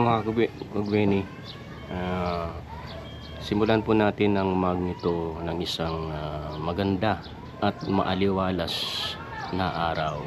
mga kagwini, simulan po natin ang magneto ng isang maganda at maaliwalas na araw.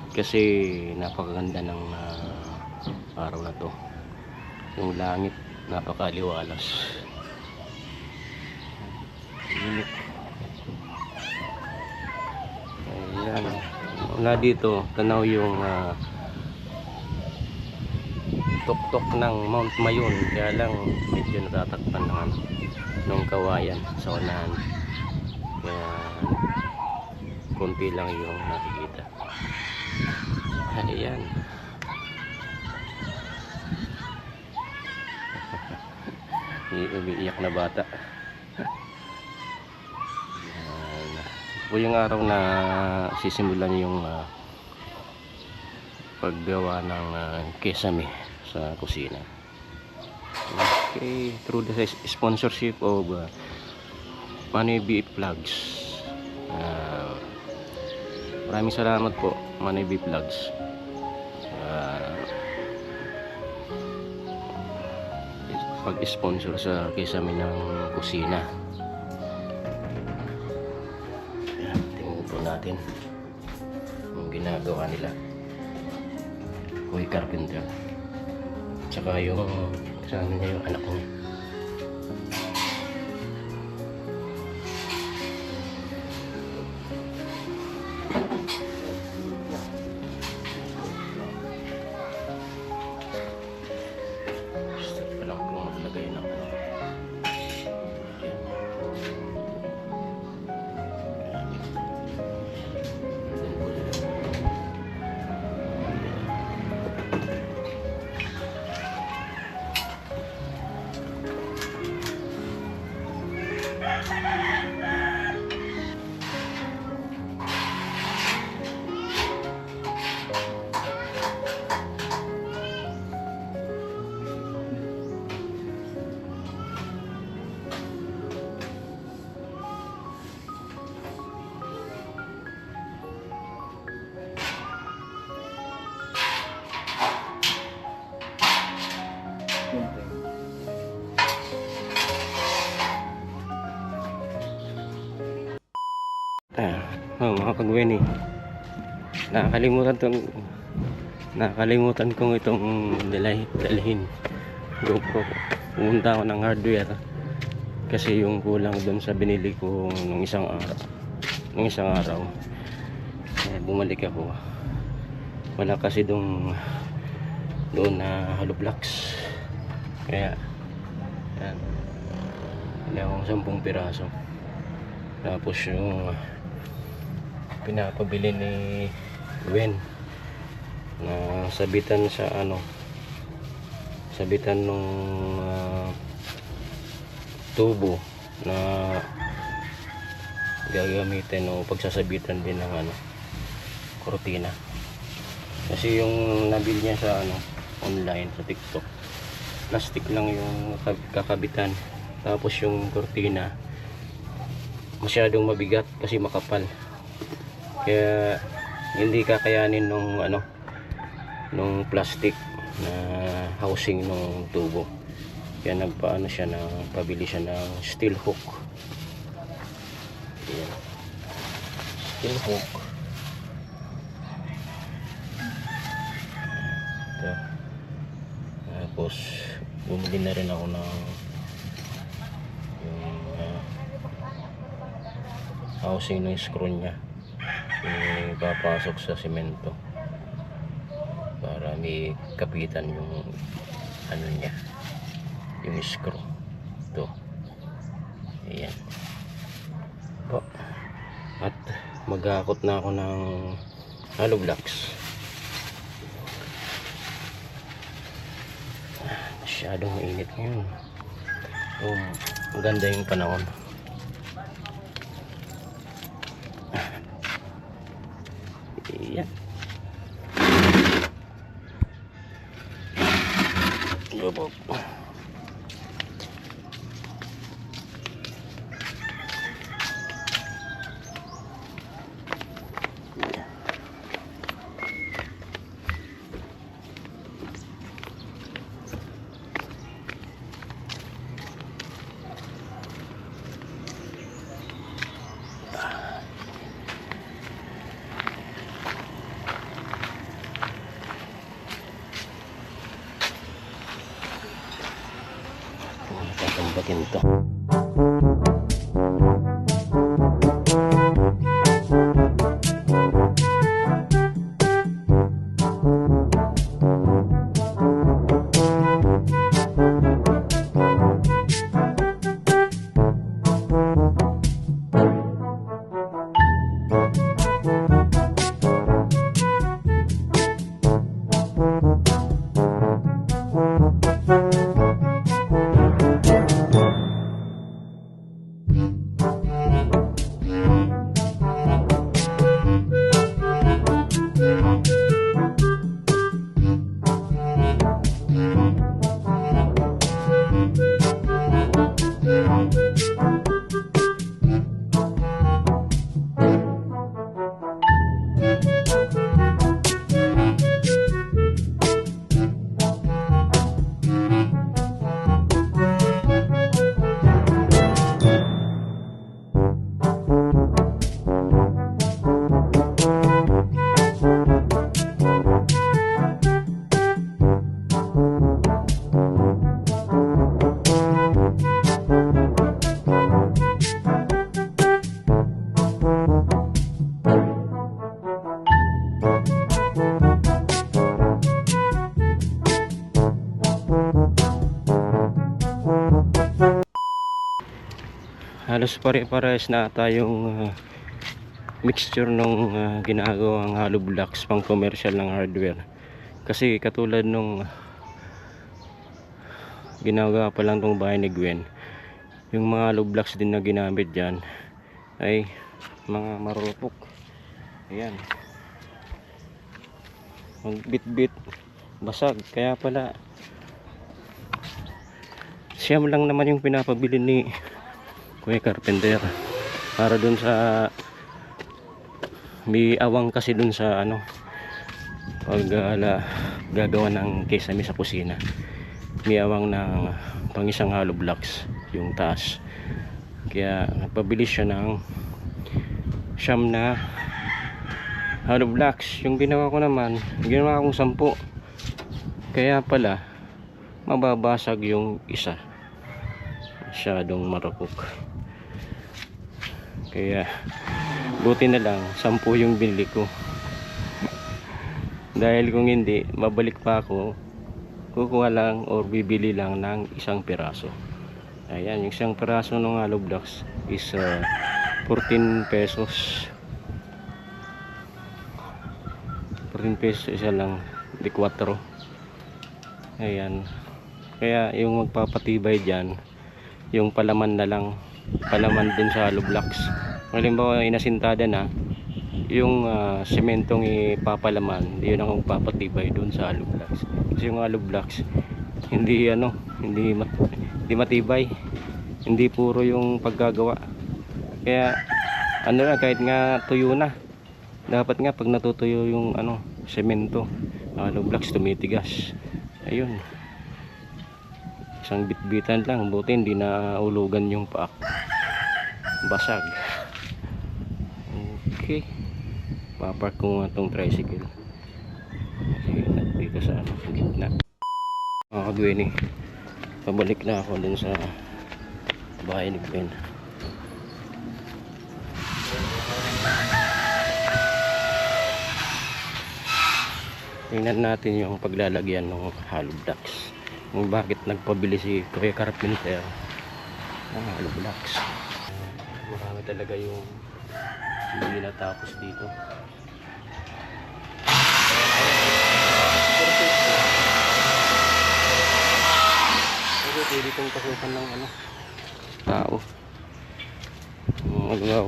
Kasi napakaganda ng araw na to. Yung langit napakaaliwalas. Ayan. Mula dito, tanaw yung tuktok ng Mount Mayon, kaya lang medyo natatakpan ng kawayan sa unahan, kaya konti lang yung nakikita. Ayan. Umiiyak na bata. Po yung araw na sisimulan yung paggawa ng kesame sa kusina. Okay, through the sponsorship of Manoy Beef Vlogs. Maraming salamat po, Manoy Beef Vlogs. Pag-sponsor sa kesame ng kusina. Tingnan po natin yung ginagawa nila. Kuy Carpenter. Tsaka yung kasama niya yung anak niya. Start pa lang kung maglagay ng mga kagwini, nakakalimutan kong itong dalhin GoPro. Pumunta ako ng hardware kasi yung kulang doon sa binili ko nung isang araw. Bumalik ako, wala kasi doon na hollow blocks, kaya yan, hindi akong 10 piraso. Tapos yung pinapabili ni Gwen na sabitan sa sabitan nung tubo na gagamitin o pagsasabitan din ng kortina. Kasi yung nabili niya sa online sa TikTok, plastic lang yung kakabitan, tapos yung kortina masyadong mabigat kasi makapal, kaya hindi kakayanin nung plastic na housing nung tubo. Kaya pabili siya ng steel hook. Ayan. Steel hook. Ito. Tapos bumili na rin ako ng yung housing ng screw niya, ipapasok sa semento para may kapitan yung niya, yung screw. Ito. Ayan po. At mag-aakot na ako ng hollow blocks. Masyadong mainit ngayon. Maganda yung panahon. Ayan. Opo. Tambakin to. Halos pare-pares na ata yung mixture nung ginagawang hollow blocks pang commercial ng hardware. Kasi katulad nung ginagawa pa lang tong bahay ni Gwen, yung mga hollow blocks din na ginamit dyan ay mga marupok. Ayan, ang bit-bit basag. Kaya pala siyam lang naman yung pinapabili ni Kuya Carpenter para dun sa may awang kasi dun sa ano pag gagawa ng kesame sa kusina, may awang ng pang isang hollow blocks yung taas, kaya nagpabili siya ng siyam na hollow blocks. Yung ginawa ko naman, ginawa kong 10, kaya pala mababasag yung isa, masyadong marupok. Kaya buti na lang 10 yung binili ko, dahil kung hindi babalik pa ako, kukuha lang or bibili lang ng isang piraso. Ayan, yung isang piraso ng hollow blocks is 14 pesos. 14 pesos isa lang, di 4. Ayan, kaya yung magpapatibay dyan, yung palaman na lang, palaman din sa hollow blocks. Halimbawa inasintada na, yung sementong ipapalaman, yun ang magpapatibay dun sa hollow blocks. Kasi yung hollow blocks hindi hindi matibay, hindi puro yung paggagawa. Kaya ano na, kahit nga tuyo na, dapat nga pag natutuyo yung semento, hollow blocks tumitigas. Ayun, isang bitbitan lang, buti hindi na ulugan yung paak, basag. Okay, papark ko nga itong tricycle kasi dito sa gitna. Mga kagwini, pabalik na ako dun sa bahay ni Gwen. Tingnan natin yung paglalagyan ng hollow blocks, kung bakit nagpabili si Kuya Carpenter ng hollow blocks. Marami talaga yung hindi natapos dito. Pwede kong pasukan ng tao.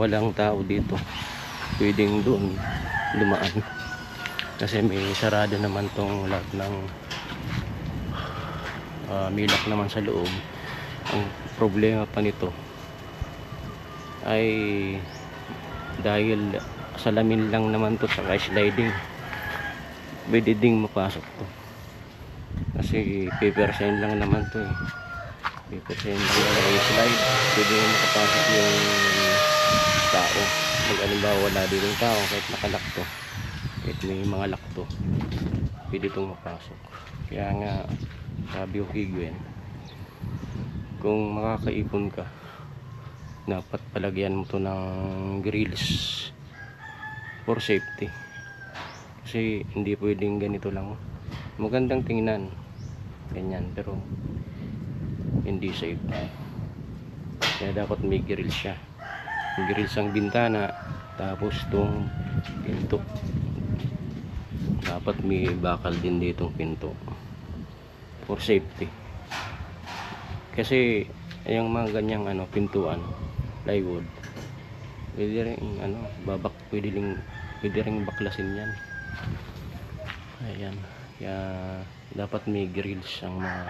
Walang tao dito, pwedeng doon dumaan kasi may sarado naman tong lahat ng milak naman sa loob. Ang problema pa nito ay dahil salamin lang naman to saka sliding, pwede ding mapasok to kasi paper sign lang naman to paper sign lang yung slide, pwede makapasok yung tao. Pag alimbawa wala din yung tao, kahit nakalak to, kahit may mga lock to, pwede itong mapasok. Kaya nga sabi ko kay Gwen, kung makakaipon ka, dapat palagyan mo to ng grills for safety, kasi hindi pwedeng ganito lang. Magandang tingnan ganyan pero hindi safe, kaya dapat may grills siya. Grills ang bintana, tapos tong pinto dapat may bakal din ditong pinto for safety. Kasi yung mga ganyang pintuan, plywood, pwede rin pwede rin baklasin yan. Ayan, kaya dapat may grills ang mga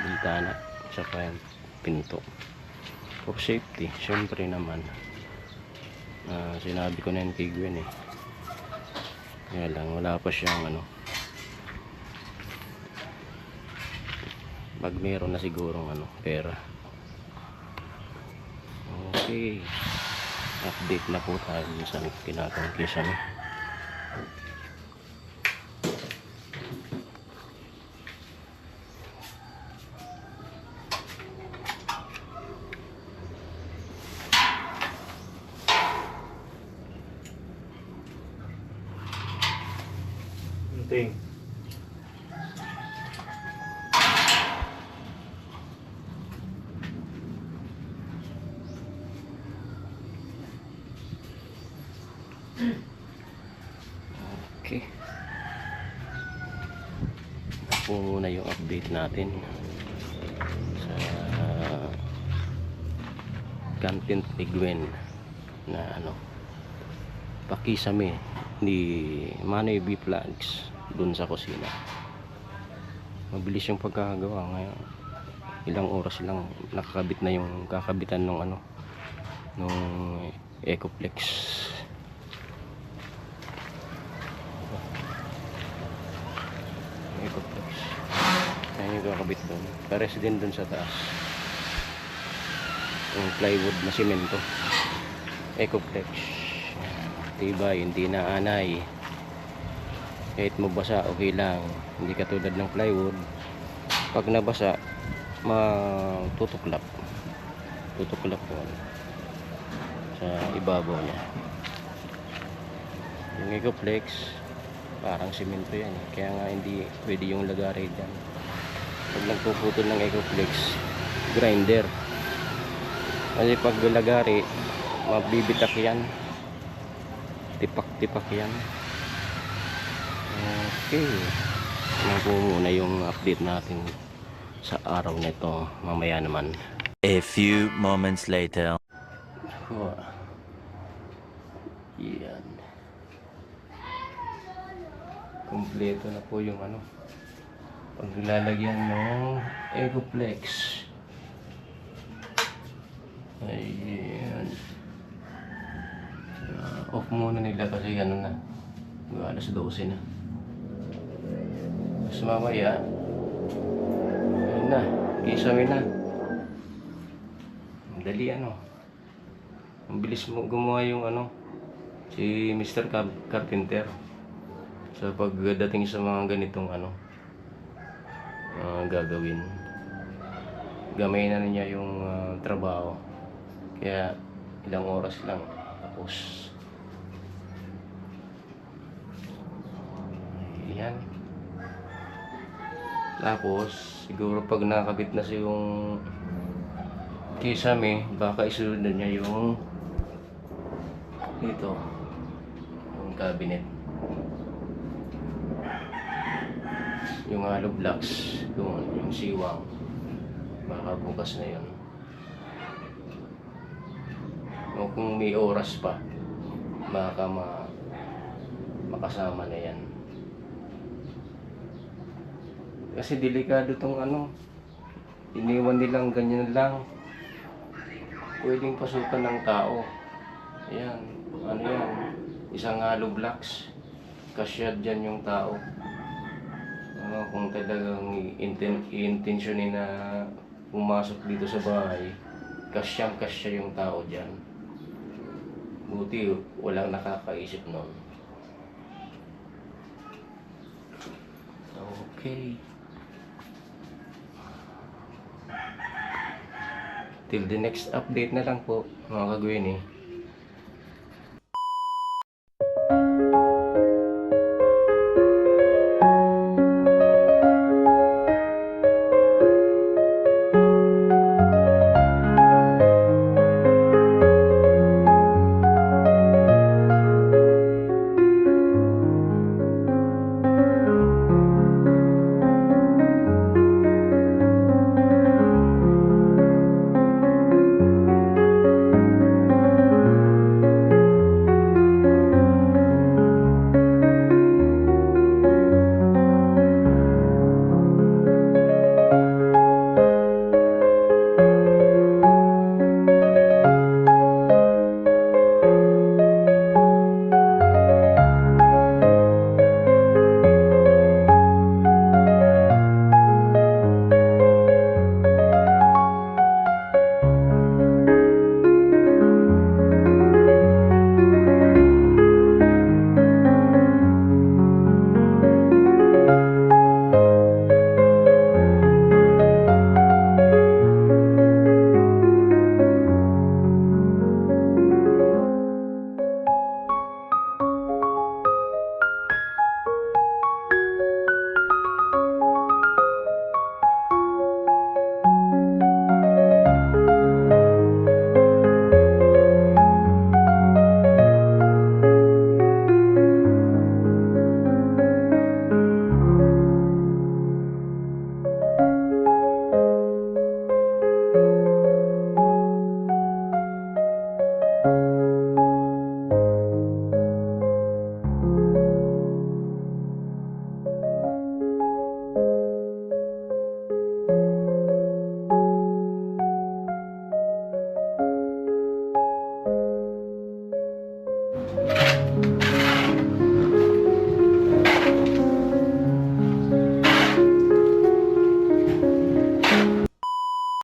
bintana sa pinto for safety. Syempre naman, sinabi ko na yun kay Gwen kaya lang wala pa siyang pag meron na sigurong pera. Okay, update na po tayo sa kinatangkisan. Ting. Okay, po muna yung update natin sa content ni Gwen na pakisame ni Manay B Vlogs dun sa kusina. Mabilis yung pagkakagawa ngayon, ilang oras lang nakakabit na yung kakabitan ng nung Ecoplex. Ecoplex, ayan yung kakabit doon, pares din dun sa taas yung plywood na simento. Ecoplex, tibay, hindi na anay, kahit mabasa okay lang, hindi katulad ng plywood, pag nabasa matutuklap po sa ibabaw niya. Yung Ecoplex parang simento yan kaya nga hindi pwede yung lagari dyan. Pag nagpuputol ng Ecoplex, grinder, kasi pag lagari mabibitak yan, tipak yan. Okay, yan po muna yung update natin sa araw nito. Mamaya naman, a few moments later. yan, kumpleto na po yung paglalagyan ng Ecoplex. Ayan, off muna nila kasi na alas 12 na. Mas mamaya ayun na, kisame na. Dali ang bilis mo gumawa yung si Mr. Carpenter sa pagdating sa mga ganitong gagawin. Gamay na niya yung trabaho, kaya ilang oras lang tapos. Ayan, tapos siguro pag nakakabit na siya yung kisame, baka isunod na niya yung dito, yung cabinet, yung hollow blocks doon, yung siwang, baka bukas na yun. O kung may oras pa, baka makasama na yan. Kasi delikado tong iniwan nilang ganyan lang, pwedeng pasukan ng tao. Ayan, yan, isang hollow blocks, kasya dyan yung tao. Kung talagang i-intensyonin na pumasok dito sa bahay, kasyang-kasya yung tao dyan. Buti walang nakakaisip nun. Okay. Till the next update na lang po mga kagwini.